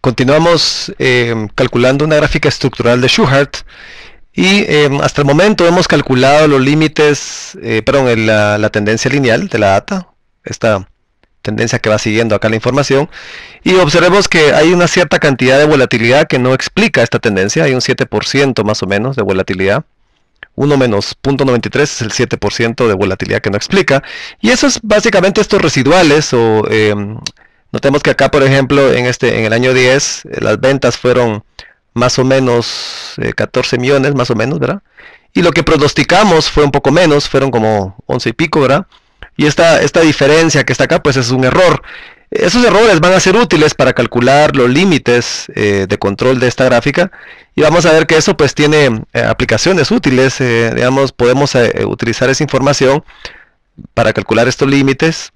Continuamos calculando una gráfica estructural de Shewhart y hasta el momento hemos calculado los límites, la tendencia lineal de la data, esta tendencia que va siguiendo acá la información, y observemos que hay una cierta cantidad de volatilidad que no explica esta tendencia. Hay un 7% más o menos de volatilidad. 1 menos 0.93 es el 7% de volatilidad que no explica, y eso es básicamente estos residuales. Notemos que acá, por ejemplo, en el año 10 las ventas fueron más o menos 14 millones, más o menos, ¿verdad? Y lo que pronosticamos fue un poco menos, fueron como 11 y pico, ¿verdad? Y esta diferencia que está acá, pues es un error. Esos errores van a ser útiles para calcular los límites de control de esta gráfica, y vamos a ver que eso pues tiene aplicaciones útiles. Digamos, podemos utilizar esa información para calcular estos límites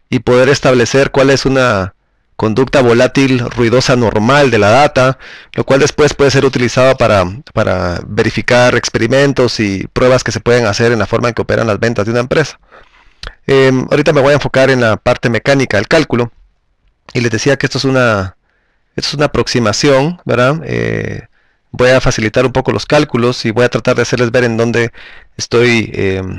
y poder establecer cuál es una conducta volátil ruidosa normal de la data, lo cual después puede ser utilizado para verificar experimentos y pruebas que se pueden hacer en la forma en que operan las ventas de una empresa. Ahorita me voy a enfocar en la parte mecánica del cálculo, y les decía que esto es una aproximación, ¿verdad? Voy a facilitar un poco los cálculos y voy a tratar de hacerles ver en dónde estoy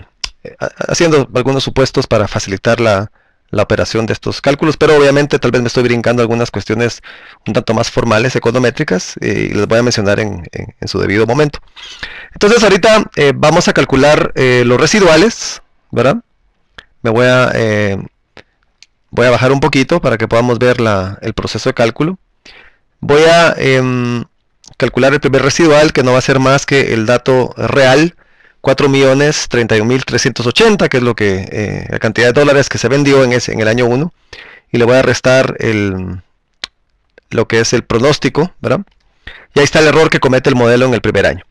haciendo algunos supuestos para facilitar la operación de estos cálculos, pero obviamente tal vez me estoy brincando algunas cuestiones un tanto más formales, econométricas, y les voy a mencionar en su debido momento. Entonces ahorita vamos a calcular los residuales, ¿verdad? Voy a bajar un poquito para que podamos ver el proceso de cálculo. Voy a calcular el primer residual, que no va a ser más que el dato real, 4.031.380, que es lo que la cantidad de dólares que se vendió en el año 1, y le voy a restar lo que es el pronóstico, ¿verdad? Y ahí está el error que comete el modelo en el primer año.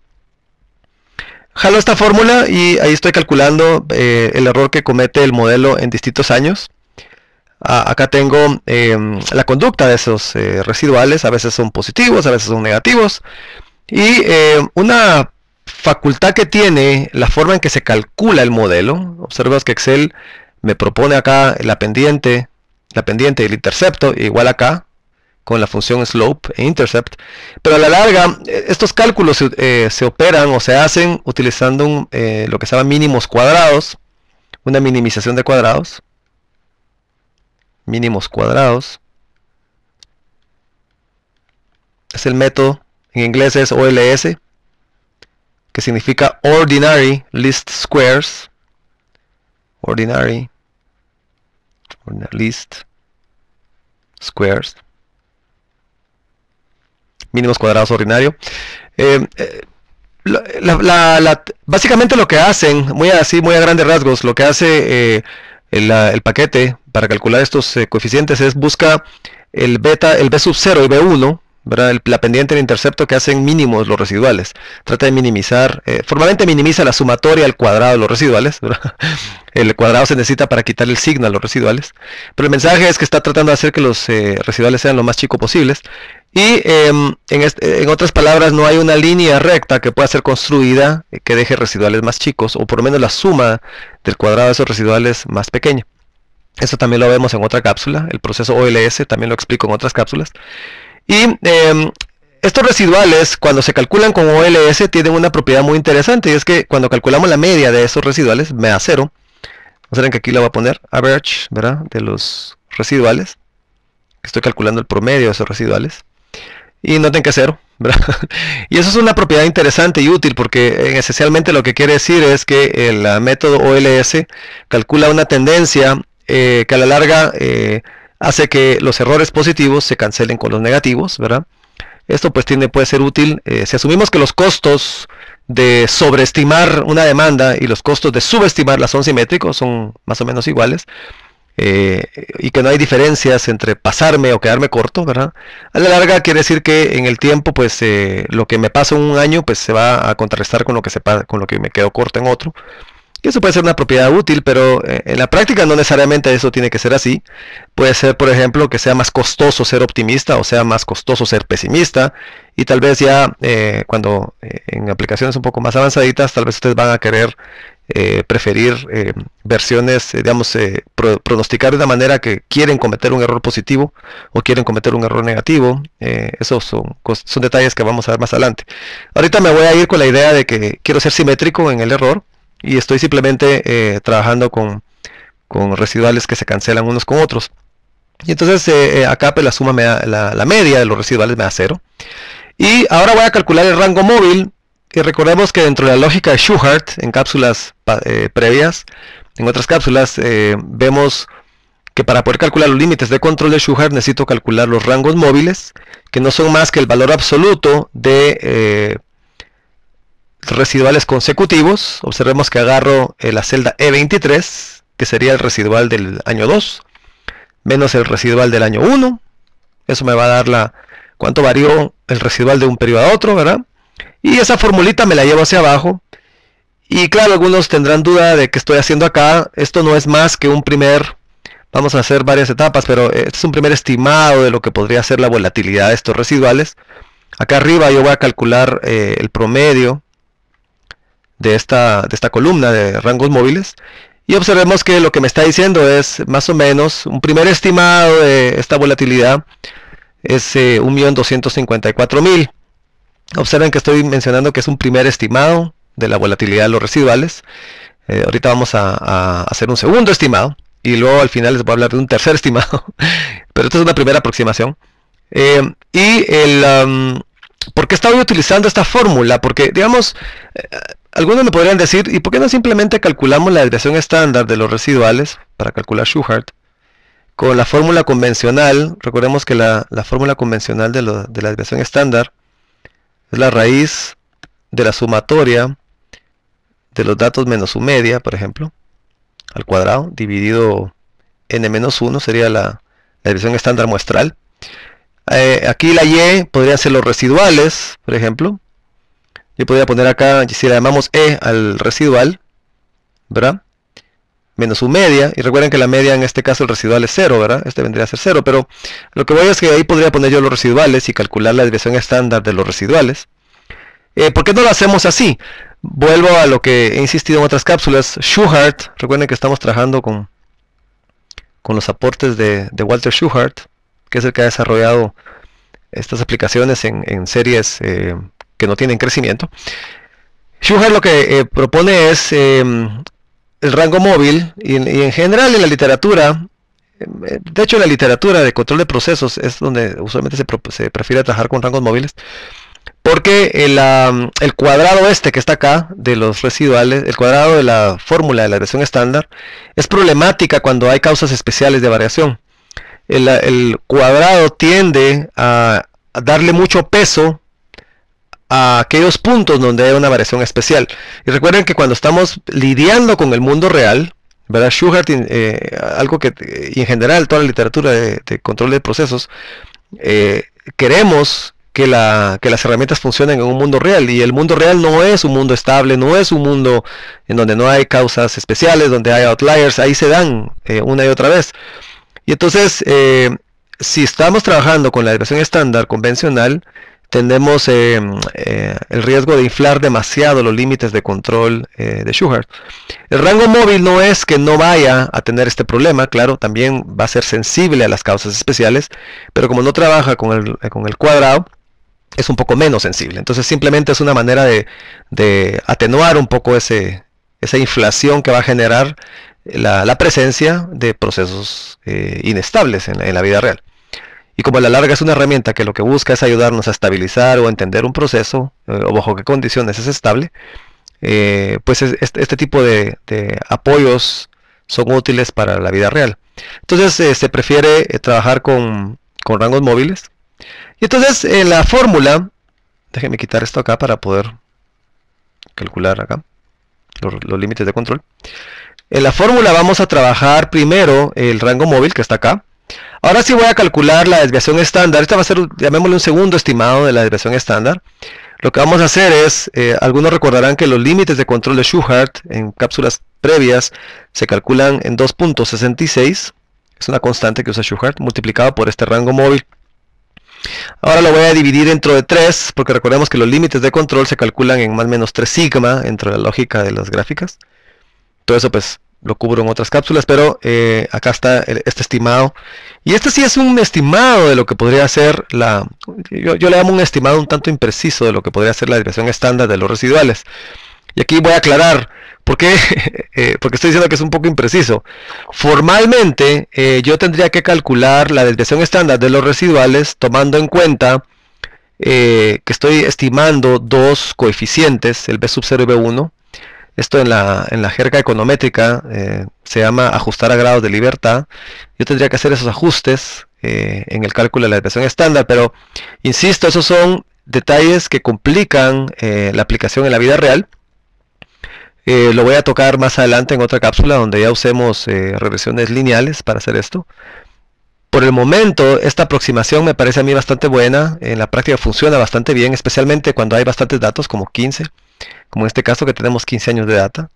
Jalo esta fórmula y ahí estoy calculando el error que comete el modelo en distintos años. Acá tengo la conducta de esos residuales. A veces son positivos, a veces son negativos, y una facultad que tiene la forma en que se calcula el modelo. Observas que Excel me propone acá la pendiente y el intercepto, igual acá con la función slope e intercept, pero a la larga estos cálculos se operan o se hacen utilizando lo que se llama mínimos cuadrados, una minimización de cuadrados. Mínimos cuadrados es el método, en inglés es OLS, que significa Ordinary Least Squares. Ordinary Least Squares. Mínimos cuadrados ordinario. Básicamente lo que hacen, muy a grandes rasgos, lo que hace el paquete para calcular estos coeficientes es busca el B sub 0 y B1, ¿verdad? La pendiente y el intercepto, que hacen mínimos los residuales. Trata de minimizar, formalmente minimiza la sumatoria al cuadrado de los residuales, ¿verdad? El cuadrado se necesita para quitar el signo a los residuales, pero el mensaje es que está tratando de hacer que los residuales sean lo más chicos posibles. Y en otras palabras, no hay una línea recta que pueda ser construida que deje residuales más chicos, o por lo menos la suma del cuadrado de esos residuales más pequeña. Eso también lo vemos en otra cápsula. El proceso OLS también lo explico en otras cápsulas. Y estos residuales, cuando se calculan con OLS, tienen una propiedad muy interesante, y es que cuando calculamos la media de esos residuales, me da 0. Observen que aquí le voy a poner average, ¿verdad?, de los residuales. Estoy calculando el promedio de esos residuales. Y noten que es 0, ¿verdad? Y eso es una propiedad interesante y útil, porque esencialmente lo que quiere decir es que el método OLS calcula una tendencia que a la larga hace que los errores positivos se cancelen con los negativos, ¿verdad? Esto pues puede ser útil si asumimos que los costos de sobreestimar una demanda y los costos de subestimarla son simétricos, son más o menos iguales, y que no hay diferencias entre pasarme o quedarme corto, ¿verdad? A la larga quiere decir que en el tiempo pues lo que me pasa en un año pues se va a contrarrestar con lo que me quedo corto en otro. Y eso puede ser una propiedad útil, pero en la práctica no necesariamente eso tiene que ser así. Puede ser, por ejemplo, que sea más costoso ser optimista o sea más costoso ser pesimista, y tal vez ya cuando en aplicaciones un poco más avanzaditas tal vez ustedes van a querer preferir versiones, digamos, pronosticar de una manera que quieren cometer un error positivo o quieren cometer un error negativo. Esos son detalles que vamos a ver más adelante. Ahorita me voy a ir con la idea de que quiero ser simétrico en el error y estoy simplemente trabajando con residuales que se cancelan unos con otros. Y entonces acá pues la suma me da, la media de los residuales me da 0. Y ahora voy a calcular el rango móvil. Y recordemos que dentro de la lógica de Shewhart, en cápsulas previas, en otras cápsulas, vemos que para poder calcular los límites de control de Shewhart necesito calcular los rangos móviles, que no son más que el valor absoluto de residuales consecutivos. Observemos que agarro la celda E23, que sería el residual del año 2, menos el residual del año 1. Eso me va a dar cuánto varió el residual de un periodo a otro, ¿verdad? Y esa formulita me la llevo hacia abajo. Y claro, algunos tendrán duda de qué estoy haciendo acá. Esto no es más que un primer, vamos a hacer varias etapas, pero este es un primer estimado de lo que podría ser la volatilidad de estos residuales. Acá arriba yo voy a calcular el promedio de esta columna de rangos móviles. Y observemos que lo que me está diciendo es más o menos un primer estimado de esta volatilidad es 1.254.000. Observen que estoy mencionando que es un primer estimado de la volatilidad de los residuales. Ahorita vamos a hacer un segundo estimado y luego al final les voy a hablar de un tercer estimado. Pero esta es una primera aproximación. ¿Por qué estaba utilizando esta fórmula? Porque, digamos, algunos me podrían decir, ¿y por qué no simplemente calculamos la desviación estándar de los residuales para calcular Shewhart con la fórmula convencional? Recordemos que la fórmula convencional de la desviación estándar es la raíz de la sumatoria de los datos menos su media, por ejemplo, al cuadrado, dividido n-1 sería la desviación estándar muestral. Aquí la y podrían ser los residuales, por ejemplo. Yo podría poner acá, si le llamamos e al residual, ¿verdad? Menos su media, y recuerden que la media en este caso el residual es 0, ¿verdad? Este vendría a ser 0, pero lo que voy es que ahí podría poner yo los residuales y calcular la desviación estándar de los residuales. ¿Por qué no lo hacemos así? Vuelvo a lo que he insistido en otras cápsulas. Shewhart, recuerden que estamos trabajando con los aportes de Walter Shewhart, que es el que ha desarrollado estas aplicaciones en series que no tienen crecimiento. Shewhart lo que propone es el rango móvil y en general en la literatura, de hecho en la literatura de control de procesos es donde usualmente se prefiere trabajar con rangos móviles, porque el cuadrado este que está acá de los residuales, el cuadrado de la fórmula de la desviación estándar es problemática cuando hay causas especiales de variación. El cuadrado tiende a darle mucho peso a aquellos puntos donde hay una variación especial. Y recuerden que cuando estamos lidiando con el mundo real, ¿verdad? Shewhart, algo que, y en general toda la literatura de control de procesos, queremos que las herramientas funcionen en un mundo real, y el mundo real no es un mundo estable, no es un mundo en donde no hay causas especiales, donde hay outliers, ahí se dan una y otra vez. Y entonces, si estamos trabajando con la desviación estándar convencional, tenemos el riesgo de inflar demasiado los límites de control de Shewhart. El rango móvil no es que no vaya a tener este problema, claro, también va a ser sensible a las causas especiales, pero como no trabaja con el cuadrado, es un poco menos sensible. Entonces simplemente es una manera de atenuar un poco esa inflación que va a generar la presencia de procesos inestables en la vida real. Y como a la larga es una herramienta que lo que busca es ayudarnos a estabilizar o entender un proceso, o bajo qué condiciones es estable, pues este tipo de apoyos son útiles para la vida real. Entonces se prefiere trabajar con rangos móviles. Y entonces en la fórmula, déjenme quitar esto acá para poder calcular acá los límites de control. En la fórmula vamos a trabajar primero el rango móvil que está acá. Ahora sí voy a calcular la desviación estándar. Este va a ser, llamémosle, un segundo estimado de la desviación estándar. Lo que vamos a hacer es, algunos recordarán que los límites de control de Shewhart en cápsulas previas se calculan en 2.66. Es una constante que usa Shewhart, multiplicado por este rango móvil. Ahora lo voy a dividir dentro de 3, porque recordemos que los límites de control se calculan en más o menos 3 sigma, dentro de la lógica de las gráficas. Todo eso pues lo cubro en otras cápsulas, pero acá está este estimado. Y este sí es un estimado de lo que podría ser yo le llamo un estimado un tanto impreciso de lo que podría ser la desviación estándar de los residuales. Y aquí voy a aclarar por qué, porque estoy diciendo que es un poco impreciso. Formalmente, yo tendría que calcular la desviación estándar de los residuales tomando en cuenta que estoy estimando dos coeficientes, el B sub 0 y B1. Esto en la jerga econométrica se llama ajustar a grados de libertad. Yo tendría que hacer esos ajustes en el cálculo de la desviación estándar, pero insisto, esos son detalles que complican la aplicación en la vida real. Lo voy a tocar más adelante en otra cápsula donde ya usemos regresiones lineales para hacer esto. Por el momento, esta aproximación me parece a mí bastante buena. En la práctica funciona bastante bien, especialmente cuando hay bastantes datos, como 15. Como en este caso que tenemos 15 años de data.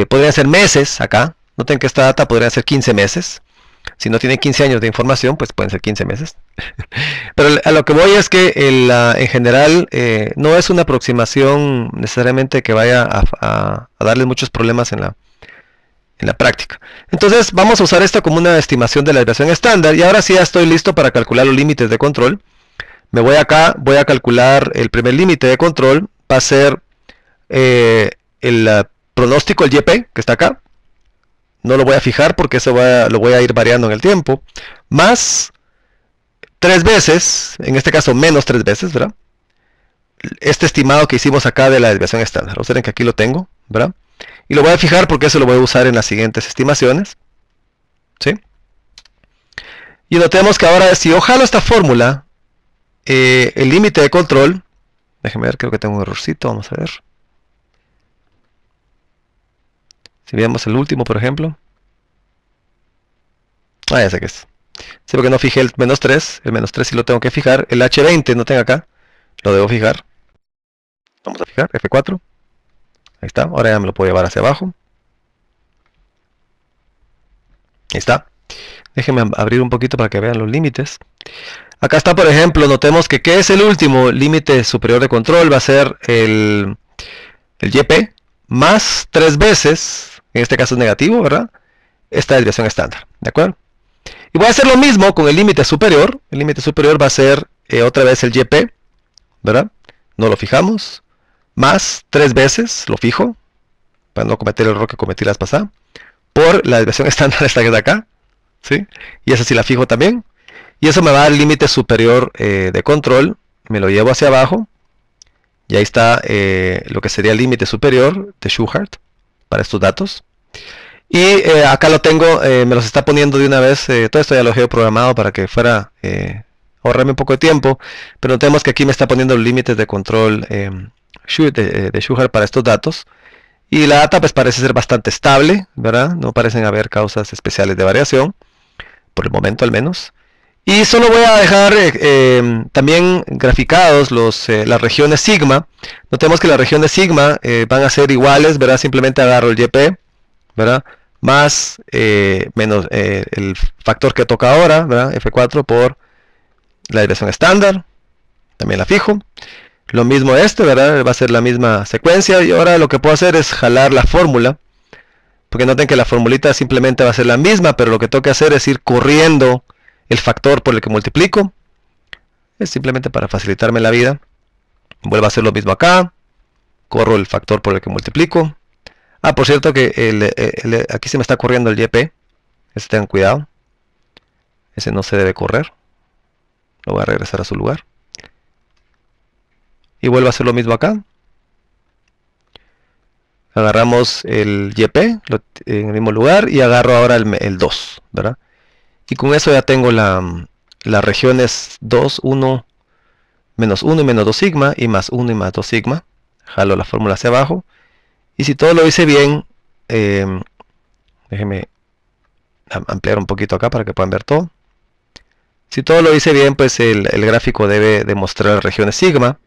Podrían ser meses acá. Noten que esta data podría ser 15 meses. Si no tiene 15 años de información, pues pueden ser 15 meses. Pero a lo que voy es que en general no es una aproximación necesariamente que vaya a darles muchos problemas en la práctica. Entonces vamos a usar esto como una estimación de la desviación estándar. Y ahora sí ya estoy listo para calcular los límites de control. Me voy acá, voy a calcular el primer límite de control. Va a ser el pronóstico, el YP, que está acá. No lo voy a fijar porque eso lo voy a ir variando en el tiempo. Más 3 veces, en este caso menos 3 veces, ¿verdad? Este estimado que hicimos acá de la desviación estándar. Observen que aquí lo tengo, ¿verdad? Y lo voy a fijar porque eso lo voy a usar en las siguientes estimaciones. ¿Sí? Y notemos que ahora si yo jalo esta fórmula, el límite de control, déjenme ver, creo que tengo un errorcito, vamos a ver. Si vemos el último, por ejemplo. Ah, ya sé que es. Sí, porque no fijé el menos 3. El menos 3 sí lo tengo que fijar. El H20 no tengo acá. Lo debo fijar. Vamos a fijar. F4. Ahí está. Ahora ya me lo puedo llevar hacia abajo. Ahí está. Déjenme abrir un poquito para que vean los límites. Acá está, por ejemplo, notemos que ¿qué es el último límite superior de control? Va a ser el YP más 3 veces, en este caso es negativo, ¿verdad? Esta desviación estándar, ¿de acuerdo? Y voy a hacer lo mismo con el límite superior. El límite superior va a ser otra vez el YP, ¿verdad? No lo fijamos. Más 3 veces, lo fijo, para no cometer el error que cometí la vez pasada, por la desviación estándar esta que está acá, ¿sí? Y esa sí la fijo también. Y eso me va al límite superior de control. Me lo llevo hacia abajo. Y ahí está lo que sería el límite superior de Shewhart para estos datos. Y acá lo tengo, me los está poniendo de una vez. Todo esto ya lo he programado para que fuera ahorrarme un poco de tiempo. Pero notemos que aquí me está poniendo los límites de control de Shewhart para estos datos. Y la data pues parece ser bastante estable, ¿verdad? No parecen haber causas especiales de variación, por el momento al menos. Y solo voy a dejar también graficados las regiones sigma. Notemos que las regiones sigma van a ser iguales, ¿verdad? Simplemente agarro el YP, ¿verdad? Más menos el factor que toca ahora, ¿verdad? F4 por la desviación estándar. También la fijo. Lo mismo ¿verdad? Va a ser la misma secuencia. Y ahora lo que puedo hacer es jalar la fórmula. Porque noten que la formulita simplemente va a ser la misma, pero lo que tengo que hacer es ir corriendo el factor por el que multiplico. Es simplemente para facilitarme la vida. Vuelvo a hacer lo mismo acá. Corro el factor por el que multiplico. Ah, por cierto que aquí se me está corriendo el YP. Ese tengan cuidado. Ese no se debe correr. Lo voy a regresar a su lugar. Y vuelvo a hacer lo mismo acá. Agarramos el YP en el mismo lugar y agarro ahora el 2, ¿verdad? Y con eso ya tengo las regiones 2, 1, menos 1 y menos 2 sigma, y más 1 y más 2 sigma. Jalo la fórmula hacia abajo. Y si todo lo hice bien, déjenme ampliar un poquito acá para que puedan ver todo. Si todo lo hice bien, pues el gráfico debe demostrar regiones sigma.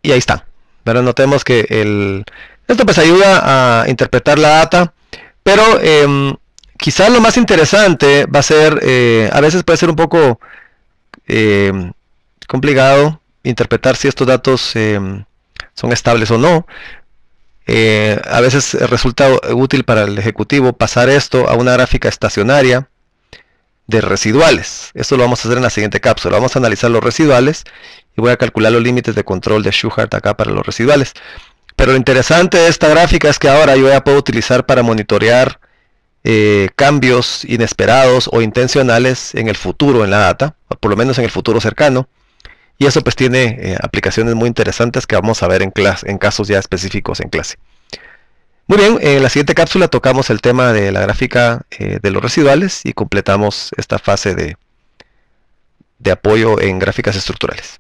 Y ahí está. ¿Verdad? Notemos que esto pues ayuda a interpretar la data. Pero quizás lo más interesante va a ser, a veces puede ser un poco complicado interpretar si estos datos son estables o no. A veces resulta útil para el ejecutivo pasar esto a una gráfica estacionaria de residuales. Esto lo vamos a hacer en la siguiente cápsula. Vamos a analizar los residuales y voy a calcular los límites de control de Shewhart acá para los residuales. Pero lo interesante de esta gráfica es que ahora yo ya puedo utilizar para monitorear cambios inesperados o intencionales en el futuro en la data, o por lo menos en el futuro cercano. Y eso pues tiene aplicaciones muy interesantes que vamos a ver en casos ya específicos en clase. Muy bien, en la siguiente cápsula tocamos el tema de la gráfica de los residuales y completamos esta fase de apoyo en gráficas estructurales.